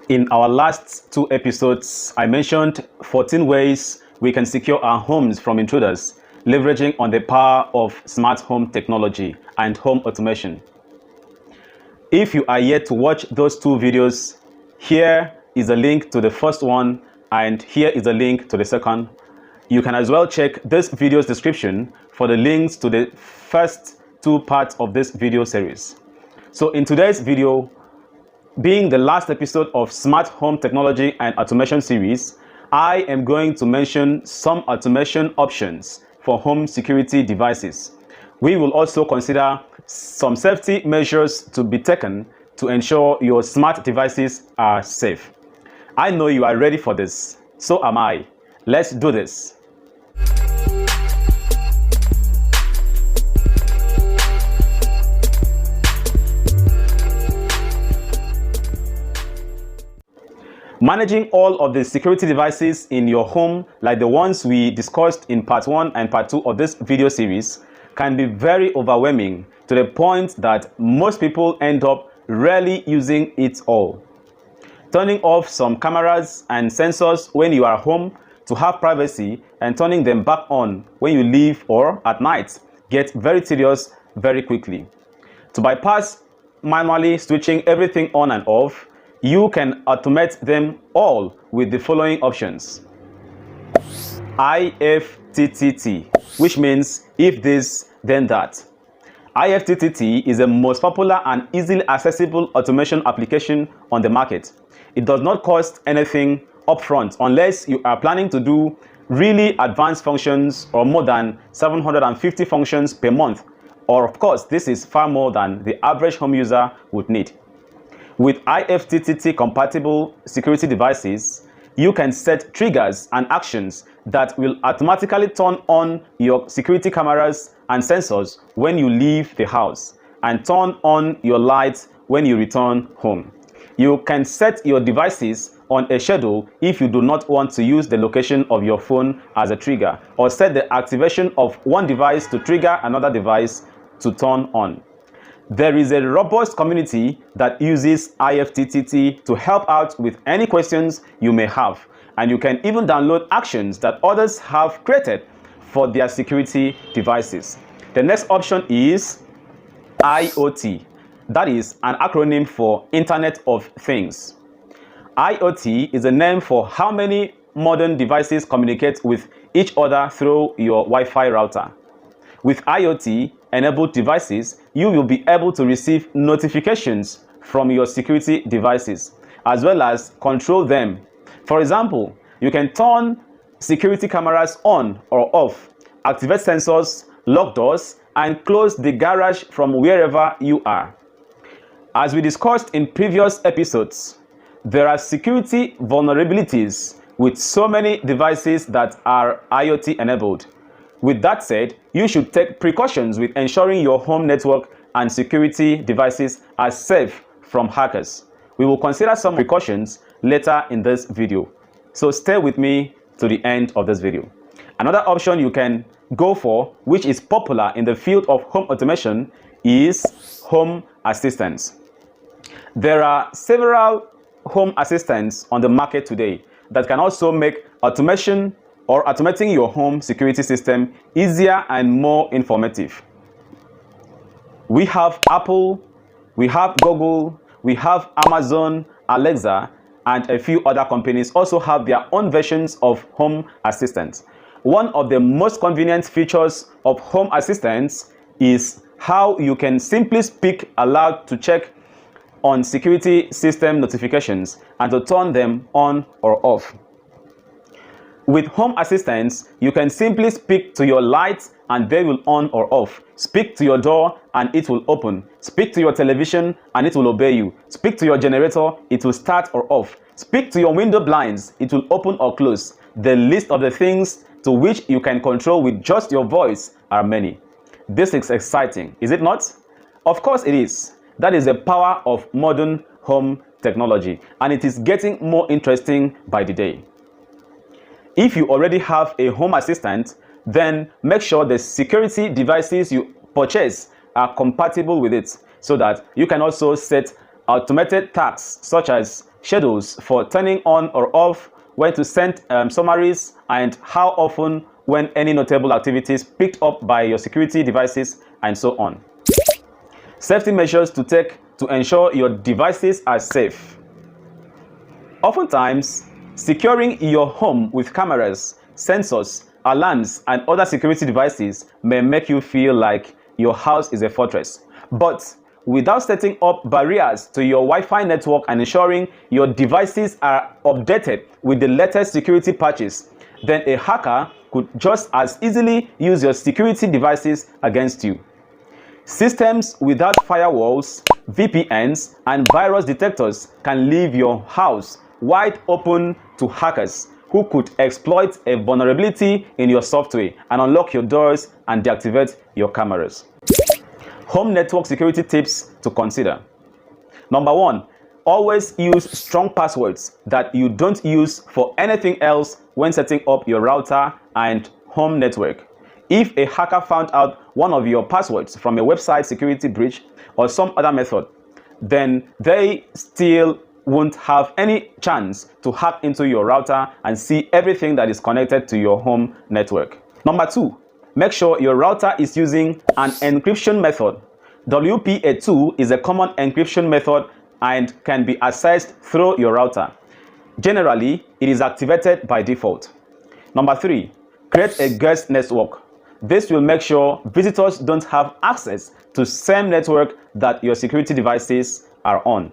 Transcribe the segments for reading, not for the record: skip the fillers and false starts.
In our last 2 episodes, I mentioned 14 ways we can secure our homes from intruders, leveraging on the power of smart home technology and home automation. If you are yet to watch those 2 videos, here is a link to the first one and here is a link to the second. You can as well check this video's description for the links to the first 2 parts of this video series. So in today's video, being the last episode of Smart Home Technology and Automation series, I am going to mention some automation options for home security devices. We will also consider some safety measures to be taken to ensure your smart devices are safe. I know you are ready for this. So am I. Let's do this. Managing all of the security devices in your home, like the ones we discussed in part 1 and part 2 of this video series, can be very overwhelming to the point that most people end up rarely using it all. Turning off some cameras and sensors when you are home to have privacy and turning them back on when you leave or at night gets very tedious very quickly. To bypass manually switching everything on and off, you can automate them all with the following options. Ifttt, which means if this, then that. Ifttt is the most popular and easily accessible automation application on the market. It does not cost anything upfront unless you are planning to do really advanced functions or more than 750 functions per month. Or of course, this is far more than the average home user would need. With Ifttt compatible security devices, you can set triggers and actions that will automatically turn on your security cameras and sensors when you leave the house and turn on your lights when you return home. You can set your devices on a schedule if you do not want to use the location of your phone as a trigger, or set the activation of one device to trigger another device to turn on. There is a robust community that uses Ifttt to help out with any questions you may have, and you can even download actions that others have created for their security devices. The next option is IoT. That is an acronym for Internet of Things. IoT is a name for how many modern devices communicate with each other through your Wi-Fi router. With IoT-enabled devices, you will be able to receive notifications from your security devices, as well as control them. For example, you can turn security cameras on or off, activate sensors, lock doors, and close the garage from wherever you are. As we discussed in previous episodes, there are security vulnerabilities with so many devices that are IoT-enabled. With that said, you should take precautions with ensuring your home network and security devices are safe from hackers. We will consider some precautions later in this video, so stay with me to the end of this video. Another option you can go for, which is popular in the field of home automation, is home assistants. There are several home assistants on the market today that can also make automation or automating your home security system easier and more informative. We have Apple, we have Google, we have Amazon, Alexa, and a few other companies also have their own versions of home assistants. One of the most convenient features of home assistants is how you can simply speak aloud to check on security system notifications and to turn them on or off. With home assistants, you can simply speak to your lights and they will on or off. Speak to your door and it will open. Speak to your television and it will obey you. Speak to your generator, it will start or off. Speak to your window blinds, it will open or close. The list of the things to which you can control with just your voice are many. This is exciting, is it not? Of course it is. That is the power of modern home technology, and it is getting more interesting by the day. If you already have a home assistant, then make sure the security devices you purchase are compatible with it, so that you can also set automated tasks such as schedules for turning on or off, when to send summaries, and how often when any notable activities picked up by your security devices, and so on. Safety measures to take to ensure your devices are safe. Oftentimes, securing your home with cameras, sensors, alarms, and other security devices may make you feel like your house is a fortress. But without setting up barriers to your Wi-Fi network and ensuring your devices are updated with the latest security patches, then a hacker could just as easily use your security devices against you. Systems without firewalls, VPNs, and virus detectors can leave your house wide open to hackers who could exploit a vulnerability in your software and unlock your doors and deactivate your cameras. Home network security tips to consider. Number 1, always use strong passwords that you don't use for anything else when setting up your router and home network. If a hacker found out one of your passwords from a website security breach or some other method, then they still won't have any chance to hack into your router and see everything that is connected to your home network. Number 2, make sure your router is using an encryption method. WPA2 is a common encryption method and can be accessed through your router. Generally, it is activated by default. Number 3, create a guest network. This will make sure visitors don't have access to the same network that your security devices are on.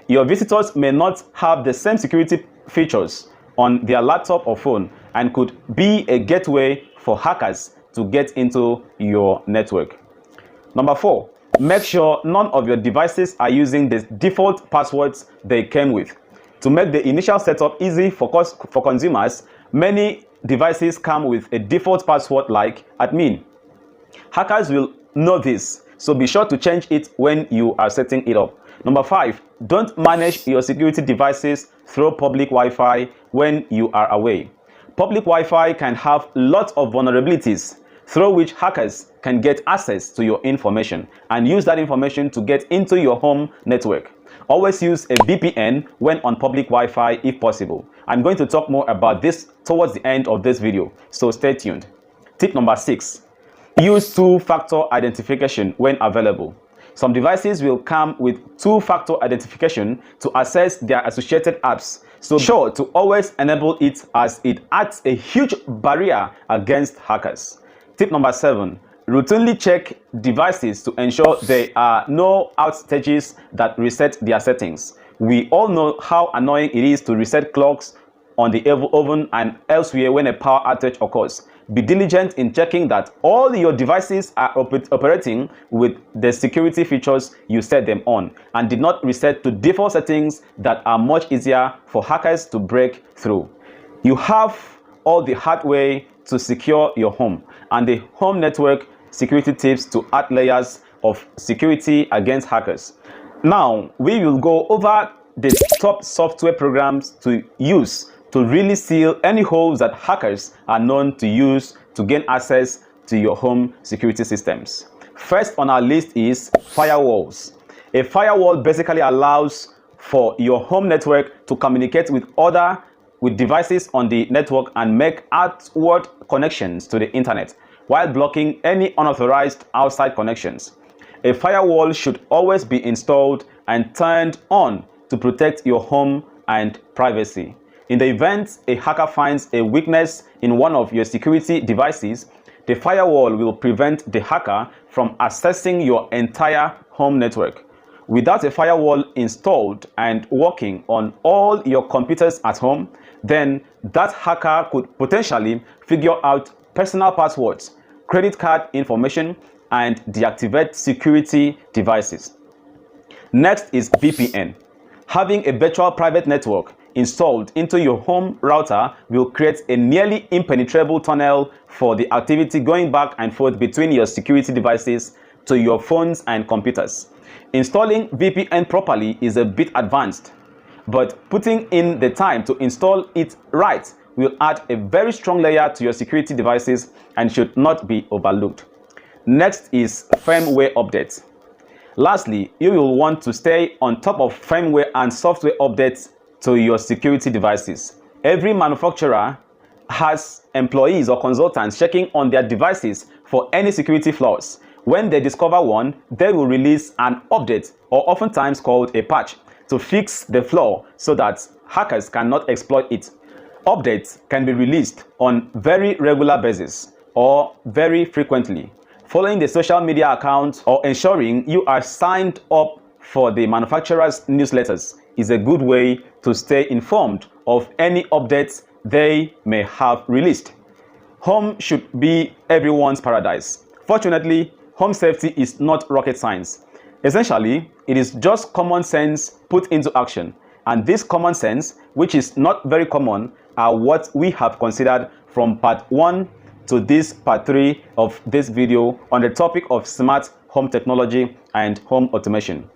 Your visitors may not have the same security features on their laptop or phone and could be a gateway for hackers to get into your network. Number 4, make sure none of your devices are using the default passwords they came with. To make the initial setup easy for consumers, many devices come with a default password like admin. Hackers will know this, so be sure to change it when you are setting it up. Number 5, don't manage your security devices through public Wi-Fi when you are away. Public Wi-Fi can have lots of vulnerabilities through which hackers can get access to your information and use that information to get into your home network. Always use a VPN when on public Wi-Fi if possible. I'm going to talk more about this towards the end of this video, so stay tuned. Tip number 6, use two-factor identification when available. Some devices will come with two-factor identification to access their associated apps, so be sure to always enable it as it adds a huge barrier against hackers. Tip number 7, routinely check devices to ensure there are no outstages that reset their settings. We all know how annoying it is to reset clocks on the oven and elsewhere when a power outage occurs. Be diligent in checking that all your devices are operating with the security features you set them on and did not reset to default settings that are much easier for hackers to break through. You have all the hardware to secure your home and the home network security tips to add layers of security against hackers. Now, we will go over the top software programs to use to really seal any holes that hackers are known to use to gain access to your home security systems. First on our list is firewalls. A firewall basically allows for your home network to communicate with devices on the network and make outward connections to the internet while blocking any unauthorized outside connections. A firewall should always be installed and turned on to protect your home and privacy. In the event a hacker finds a weakness in one of your security devices, the firewall will prevent the hacker from accessing your entire home network. Without a firewall installed and working on all your computers at home, then that hacker could potentially figure out personal passwords, credit card information, and deactivate security devices. Next is VPN. Having a virtual private network installed into your home router will create a nearly impenetrable tunnel for the activity going back and forth between your security devices to your phones and computers. Installing VPN properly is a bit advanced, but putting in the time to install it right will add a very strong layer to your security devices and should not be overlooked. Next is firmware updates. Lastly, you will want to stay on top of firmware and software updates to your security devices. Every manufacturer has employees or consultants checking on their devices for any security flaws. When they discover one, they will release an update, or oftentimes called a patch, to fix the flaw so that hackers cannot exploit it. Updates can be released on very regular basis or very frequently. Following the social media account or ensuring you are signed up for the manufacturer's newsletters is a good way to stay informed of any updates they may have released. Home should be everyone's paradise. Fortunately, home safety is not rocket science. Essentially, it is just common sense put into action. And this common sense, which is not very common, are what we have considered from part 1 to this part 3 of this video on the topic of smart home technology and home automation.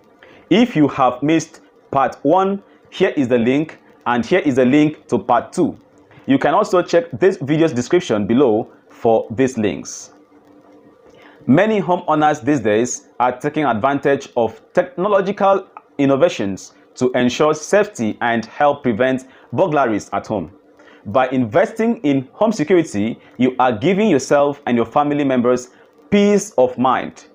If you have missed part 1, here is the link, and here is the link to part 2. You can also check this video's description below for these links. Many homeowners these days are taking advantage of technological innovations to ensure safety and help prevent burglaries at home. By investing in home security, you are giving yourself and your family members peace of mind.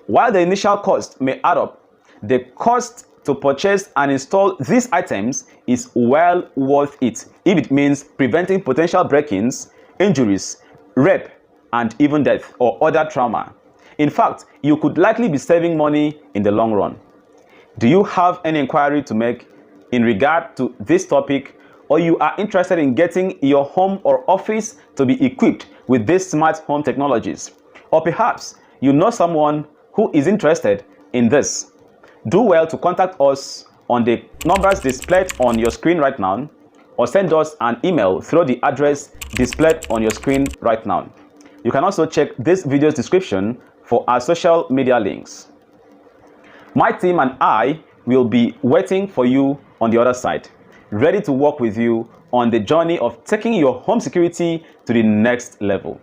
While the initial cost may add up, the cost to purchase and install these items is well worth it if it means preventing potential break-ins, injuries, rape, and even death or other trauma. In fact, you could likely be saving money in the long run. Do you have any inquiry to make in regard to this topic, or you are interested in getting your home or office to be equipped with these smart home technologies? Or perhaps you know someone who is interested in this? Do well to contact us on the numbers displayed on your screen right now, or send us an email through the address displayed on your screen right now. You can also check this video's description for our social media links. My team and I will be waiting for you on the other side, ready to work with you on the journey of taking your home security to the next level.